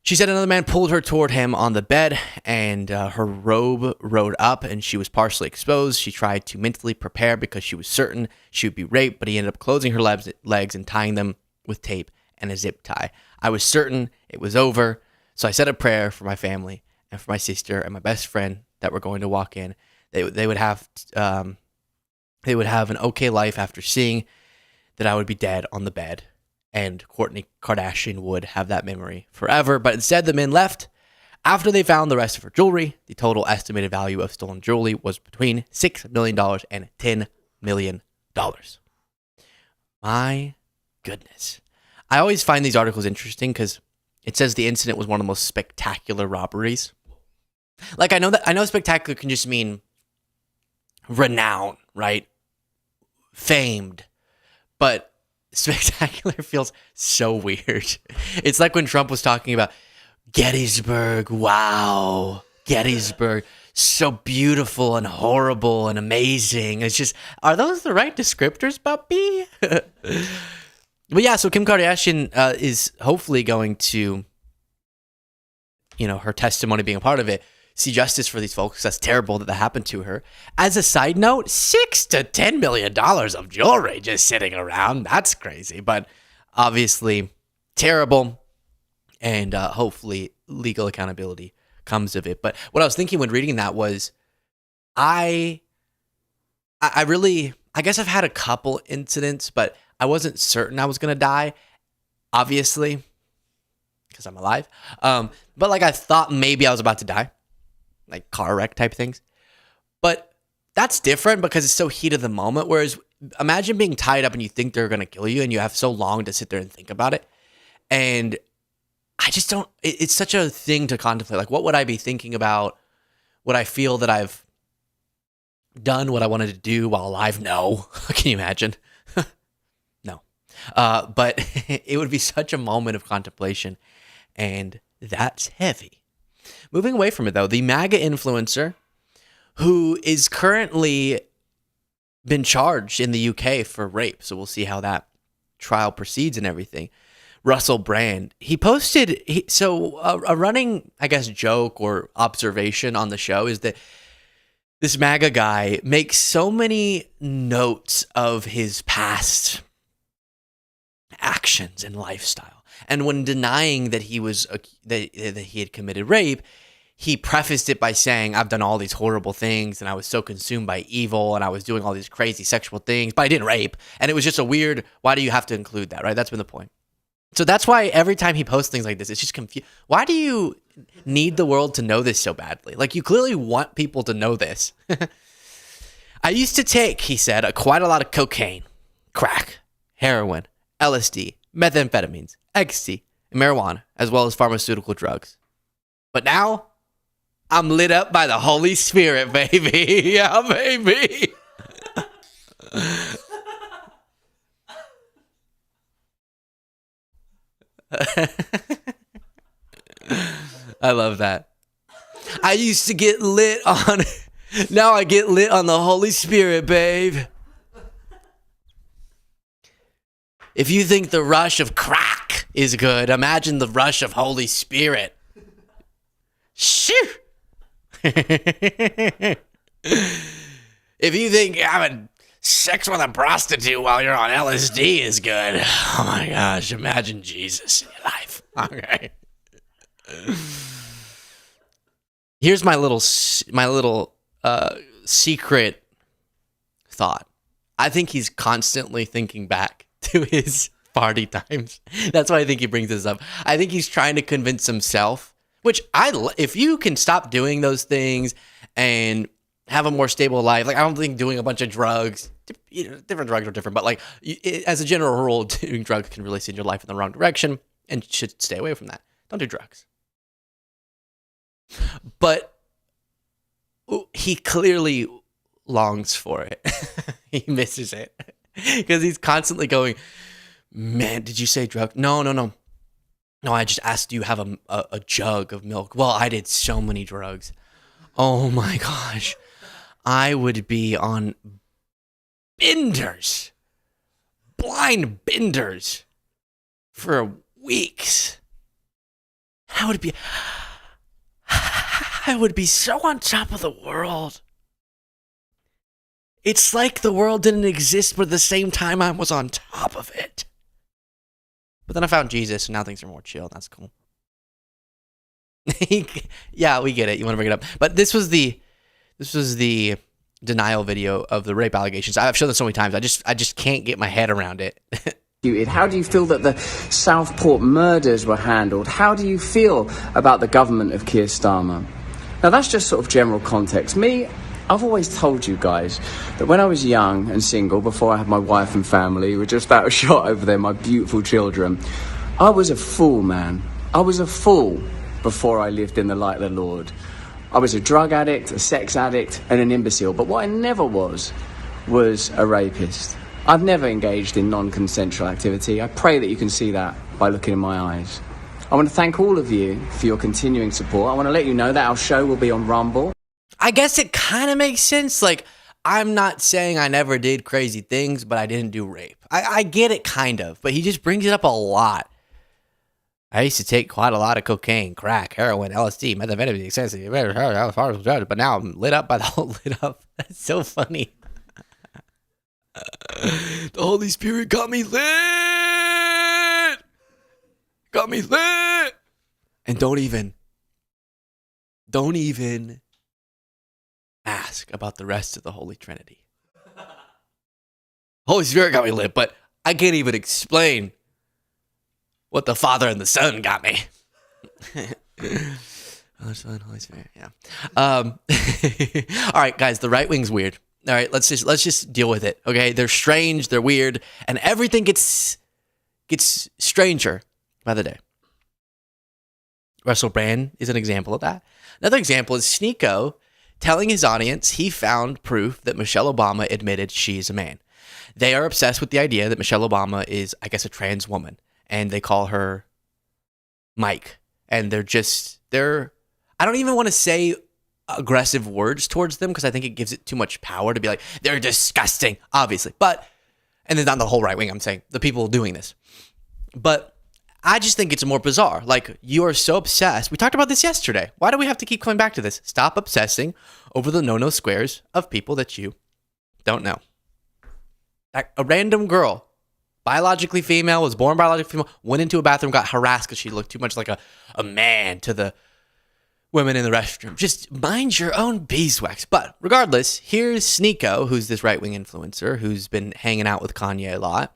She said another man pulled her toward him on the bed, and her robe rode up, and she was partially exposed. She tried to mentally prepare because she was certain she would be raped, but he ended up closing her legs and tying them with tape and a zip tie. I was certain it was over, so I said a prayer for my family and for my sister and my best friend that were going to walk in. They would have an okay life after seeing that I would be dead on the bed. And Kourtney Kardashian would have that memory forever. But instead, the men left. After they found the rest of her jewelry, the total estimated value of stolen jewelry was between $6 million and $10 million. My goodness. I always find these articles interesting because it says the incident was one of the most spectacular robberies. Like, I know spectacular can just mean renowned, right? Famed. But spectacular feels so weird. It's like when Trump was talking about Gettysburg. Wow. Gettysburg. So beautiful and horrible and amazing. It's just, are those the right descriptors, puppy? But yeah, so Kim Kardashian is hopefully going to, her testimony being a part of it, see justice for these folks. That's terrible that happened to her. As a side note, $6 to $10 million of jewelry just sitting around. That's crazy, but obviously terrible, and hopefully legal accountability comes of it. But what I was thinking when reading that was, I guess I've had a couple incidents, but I wasn't certain I was going to die, obviously, because I'm alive. But like I thought maybe I was about to die. Like car wreck type things. But that's different because it's so heat of the moment. Whereas imagine being tied up and you think they're going to kill you and you have so long to sit there and think about it. And I just don't, it's such a thing to contemplate. Like, what would I be thinking about? Would I feel that I've done what I wanted to do while alive? No. Can you imagine? No. But it would be such a moment of contemplation. And that's heavy. Moving away from it, though, the MAGA influencer who is currently been charged in the UK for rape. So we'll see how that trial proceeds and everything. Russell Brand, he posted, a running, I guess, joke or observation on the show is that this MAGA guy makes so many notes of his past actions and lifestyle. And when denying that he was that he had committed rape, he prefaced it by saying, I've done all these horrible things and I was so consumed by evil and I was doing all these crazy sexual things, but I didn't rape. And it was just a weird, why do you have to include that, right? That's been the point. So that's why every time he posts things like this, it's just confused. Why do you need the world to know this so badly? Like, you clearly want people to know this. I used to take, he said, quite a lot of cocaine, crack, heroin, LSD, methamphetamines, ecstasy, and marijuana, as well as pharmaceutical drugs. But now, I'm lit up by the Holy Spirit, baby. Yeah, baby. I love that. I used to get lit on, now I get lit on the Holy Spirit, babe. If you think the rush of crack is good, imagine the rush of Holy Spirit. Shoo! If you think having sex with a prostitute while you're on LSD is good, oh my gosh, imagine Jesus in your life. Okay. Here's my little secret thought. I think he's constantly thinking back to his party times. That's why I think he brings this up. I think he's trying to convince himself, which if you can stop doing those things and have a more stable life, like I don't think doing a bunch of drugs, different drugs are different, but like as a general rule, doing drugs can really send your life in the wrong direction and you should stay away from that. Don't do drugs. But he clearly longs for it. He misses it because he's constantly going, man, did you say drug? No, I just asked, do you have a jug of milk? Well, I did so many drugs. Oh my gosh. I would be on benders, blind benders for weeks. I would be so on top of the world. It's like the world didn't exist, but at the same time I was on top of it. But then I found Jesus, and now things are more chill. That's cool. Yeah, we get it. You want to bring it up. But this was the denial video of the rape allegations. I've shown this so many times. I just can't get my head around it. How do you feel that the Southport murders were handled? How do you feel about the government of Keir Starmer? Now, that's just sort of general context. I've always told you guys that when I was young and single, before I had my wife and family, who were just out of shot over there, my beautiful children, I was a fool, man. I was a fool before I lived in the light of the Lord. I was a drug addict, a sex addict, and an imbecile. But what I never was a rapist. I've never engaged in non-consensual activity. I pray that you can see that by looking in my eyes. I want to thank all of you for your continuing support. I want to let you know that our show will be on Rumble. I guess it kind of makes sense. Like, I'm not saying I never did crazy things, but I didn't do rape. I get it kind of, but he just brings it up a lot. I used to take quite a lot of cocaine, crack, heroin, LSD, methamphetamine, excessive, but now I'm lit up by the whole lit up. That's so funny. The Holy Spirit got me lit. Got me lit. And don't even ask about the rest of the Holy Trinity. Holy Spirit got me lit, but I can't even explain what the Father and the Son got me. Father, Son, Holy Spirit, yeah. All right, guys, the right wing's weird. All right, let's just deal with it. Okay, they're strange, they're weird, and everything gets stranger by the day. Russell Brand is an example of that. Another example is Sneeko telling his audience he found proof that Michelle Obama admitted she's a man. They are obsessed with the idea that Michelle Obama is, I guess, a trans woman, and they call her Mike. And they're I don't even want to say aggressive words towards them because I think it gives it too much power to be like, they're disgusting, obviously. And it's not the whole right wing, I'm saying, the people doing this. But I just think it's more bizarre. Like, you are so obsessed. We talked about this yesterday. Why do we have to keep coming back to this? Stop obsessing over the no-no squares of people that you don't know. A random girl, biologically female, was born biologically female, went into a bathroom, got harassed because she looked too much like a man to the women in the restroom. Just mind your own beeswax. But regardless, here's Sneeko, who's this right-wing influencer who's been hanging out with Kanye a lot,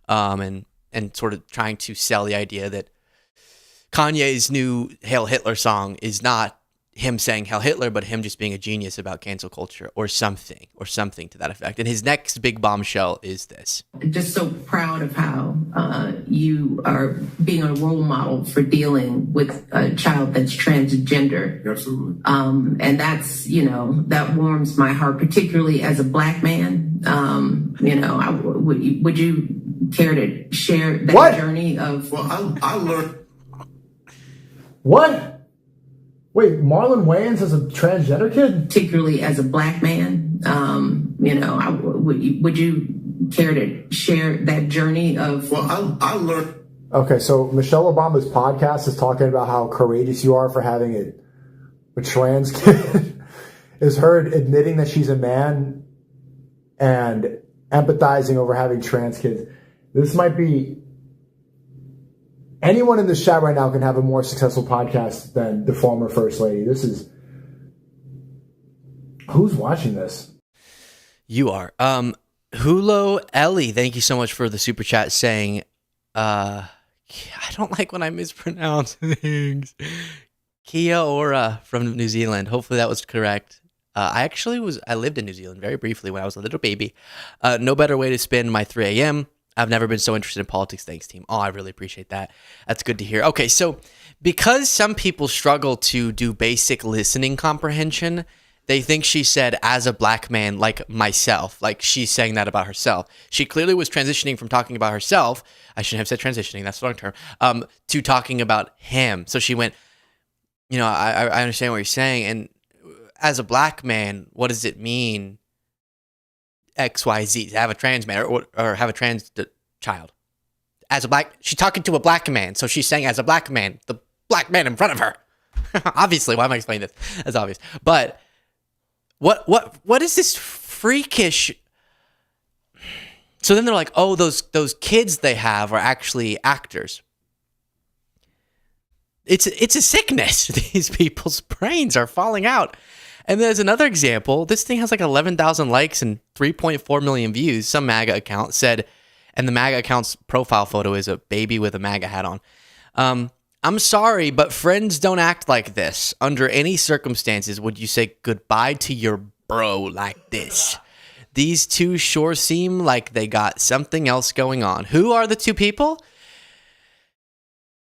and sort of trying to sell the idea that Kanye's new Hail Hitler song is not him saying Hail Hitler, but him just being a genius about cancel culture or something to that effect. And his next big bombshell is this. Just so proud of how you are being a role model for dealing with a child that's transgender. Absolutely. And that's, that warms my heart, particularly as a Black man. Would you care to share that journey of... Well, I learned... What? Wait, Marlon Wayans is a transgender kid? Particularly as a Black man, would you care to share that journey of... Well, I learned... Okay, so Michelle Obama's podcast is talking about how courageous you are for having a trans kid. Is her admitting that she's a man and empathizing over having trans kids. This might be... Anyone in this chat right now can have a more successful podcast than the former First Lady. This is... Who's watching this? You are. Hulo Ellie, thank you so much for the super chat saying, I don't like when I mispronounce things. Kia Ora from New Zealand. Hopefully that was correct. I lived in New Zealand very briefly when I was a little baby. No better way to spend my 3 a.m. I've never been so interested in politics. Thanks, team. Oh, I really appreciate that. That's good to hear. Okay, so because some people struggle to do basic listening comprehension, they think she said, as a Black man like myself, like she's saying that about herself. She clearly was transitioning from talking about herself, I shouldn't have said transitioning, that's the wrong term, to talking about him. So she went, I understand what you're saying, and as a Black man, what does it mean XYZ, to have a trans man or have a trans child? As a Black, she's talking to a Black man, so she's saying as a Black man, the Black man in front of her. Obviously, why am I explaining this? That's obvious. But what is this freakish? So then they're like, oh, those kids they have are actually actors. It's a sickness. These people's brains are falling out. And there's another example. This thing has like 11,000 likes and 3.4 million views. Some MAGA account said, and the MAGA account's profile photo is a baby with a MAGA hat on. I'm sorry, but friends don't act like this. Under any circumstances, would you say goodbye to your bro like this? These two sure seem like they got something else going on. Who are the two people?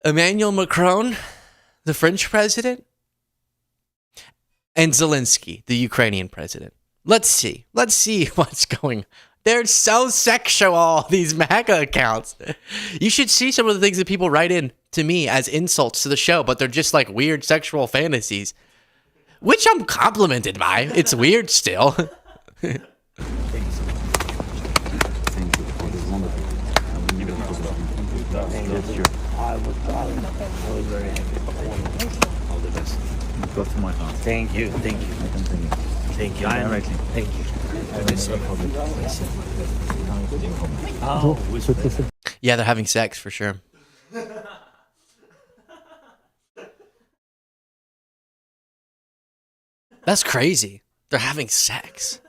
Emmanuel Macron, the French president, and Zelensky, the Ukrainian president. Let's see what's going on. They're so sexual, these MAGA accounts. You should see some of the things that people write in to me as insults to the show, but they're just like weird sexual fantasies, which I'm complimented by. It's weird still. Go to my house. Thank you. Thank you. Thank you. Yeah, they're having sex for sure. That's crazy. They're having sex.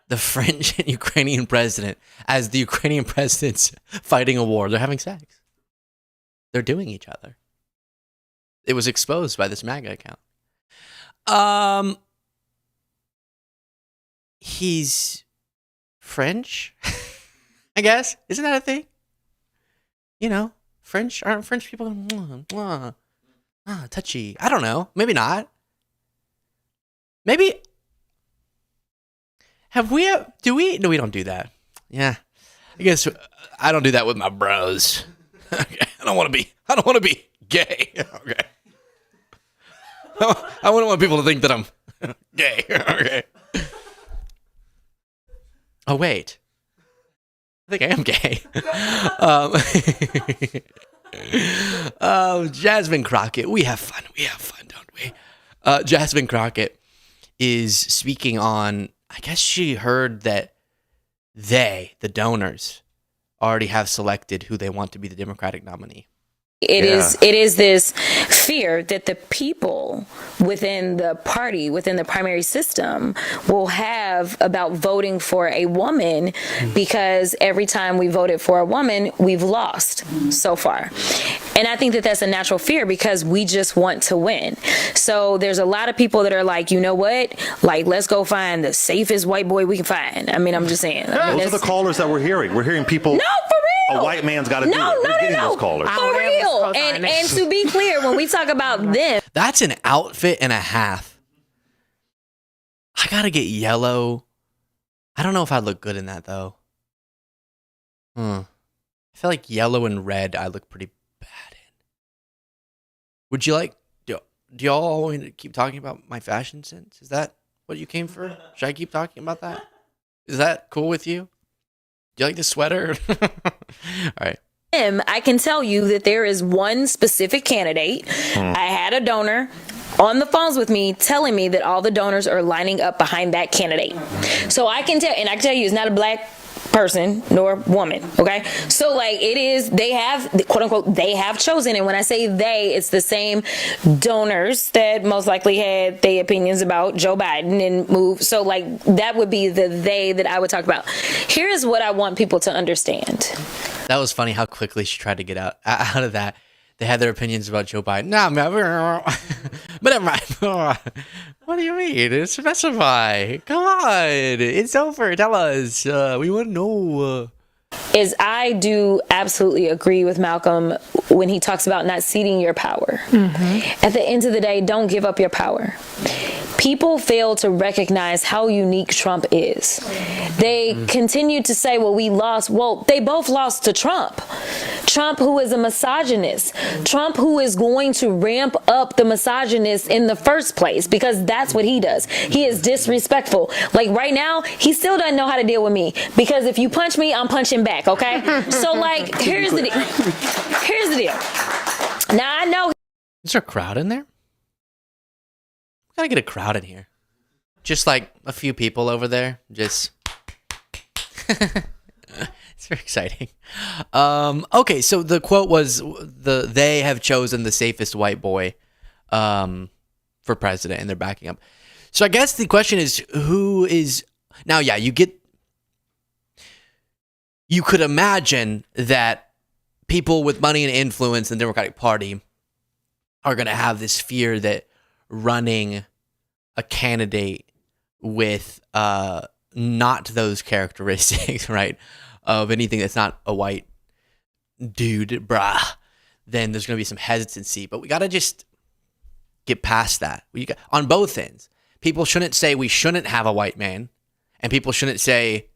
The French and Ukrainian president, as the Ukrainian president's fighting a war, they're having sex. They're doing each other. It was exposed by this MAGA account. He's French, I guess. Isn't that a thing? Aren't French people touchy? I don't know. Maybe not. Maybe. Do we? No, we don't do that. Yeah. I guess I don't do that with my bros. Okay. I don't want to be gay. Okay. I wouldn't want people to think that I'm gay. Okay. Oh, wait. I think I am gay. Jasmine Crockett. We have fun. We have fun, don't we? Jasmine Crockett is speaking on, I guess she heard that they, the donors, already have selected who they want to be the Democratic nominee. It is this fear that the people within the party, within the primary system, will have about voting for a woman, because every time we voted for a woman, we've lost so far. And I think that that's a natural fear because we just want to win. So there's a lot of people that are like, you know what? Like, let's go find the safest white boy we can find. I mean, I'm just saying. Those are the callers that we're hearing. We're hearing people. No, for real. A white man's got to do it. We're getting those callers. For real. And to be clear, when we talk about them, that's an outfit and a half. I gotta get yellow. I don't know if I'd look good in that though. I feel like yellow and red I look pretty bad in. Would you like? Do y'all want me to keep talking about my fashion sense? Is that what you came for? Should I keep talking about that? Is that cool with you? Do you like the sweater? All right. I can tell you that there is one specific candidate. I had a donor on the phones with me telling me that all the donors are lining up behind that candidate. So I can tell, and I can tell you, it's not a black person nor woman. Okay, so like it is, they have, quote unquote, they have chosen. And when I say they, it's the same donors that most likely had their opinions about Joe Biden and move. So like that would be the they that I would talk about. Here is what I want people to understand. That was funny how quickly she tried to get out of that. They had their opinions about Joe Biden. No, but never mind. What do you mean? Specify. Come on. It's over. Tell us. We want to know. Is I do absolutely agree with Malcolm when he talks about not ceding your power. At the end of the day, don't give up your power. People fail to recognize how unique Trump is. They continue to say, well, we lost. Well, they both lost to Trump. Trump, who is a misogynist. Trump, who is going to ramp up the misogynist in the first place, because that's what he does. He is disrespectful. Like right now, he still doesn't know how to deal with me, because if you punch me, I'm punching back, okay? So like, here's the deal. Here's the deal. Now I know. Is there a crowd in there? We gotta get a crowd in here. Just like a few people over there. Just it's very exciting. Okay, so the quote was they have chosen the safest white boy for president, and they're backing up. So I guess the question is, who is now? Yeah, you could imagine that people with money and influence in the Democratic Party are going to have this fear that running a candidate with not those characteristics, right, of anything that's not a white dude, then there's going to be some hesitancy. But we got to just get past that. On both ends. People shouldn't say we shouldn't have a white man, and people shouldn't say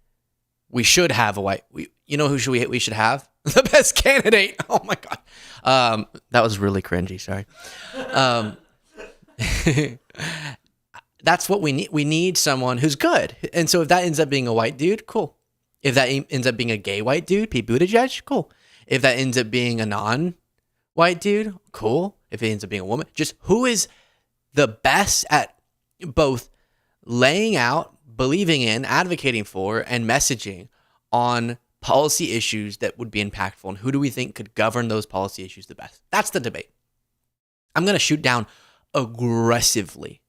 we should have a white. You know who we should have? The best candidate. Oh my God. That was really cringy. Sorry. That's what we need. We need someone who's good. And so if that ends up being a white dude, cool. If that ends up being a gay white dude, Pete Buttigieg, cool. If that ends up being a non-white dude, cool. If it ends up being a woman, just who is the best at both laying out, believing in, advocating for, and messaging on policy issues that would be impactful, and who do we think could govern those policy issues the best? That's the debate. I'm going to shoot down aggressively.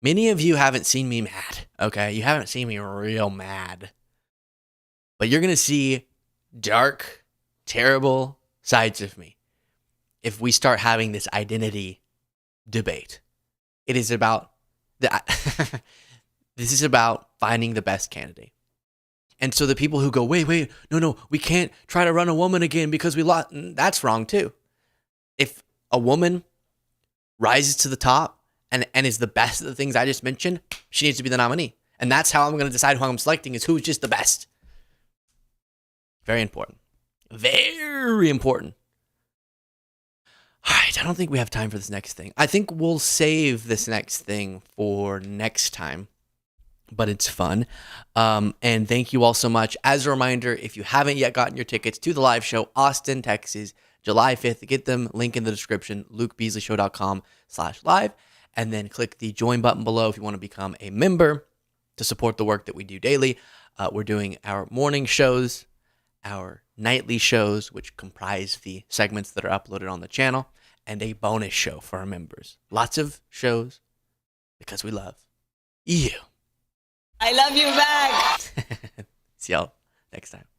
Many of you haven't seen me mad, okay? You haven't seen me real mad. But you're going to see dark, terrible sides of me if we start having this identity debate. It is about this is about finding the best candidate. And so the people who go, wait, no, we can't try to run a woman again because we lost, that's wrong too. If a woman rises to the top and is the best of the things I just mentioned, she needs to be the nominee. And that's how I'm going to decide who I'm selecting, is who's just the best. Very important. Very important. All right, I don't think we have time for this next thing. I think we'll save this next thing for next time, but it's fun. And thank you all so much. As a reminder, if you haven't yet gotten your tickets to the live show, Austin, Texas, July 5th, get them, link in the description, lukebeasleyshow.com/live, and then click the join button below if you want to become a member to support the work that we do daily. We're doing our morning shows, our nightly shows, which comprise the segments that are uploaded on the channel, and a bonus show for our members. Lots of shows because we love you. I love you back. See y'all next time.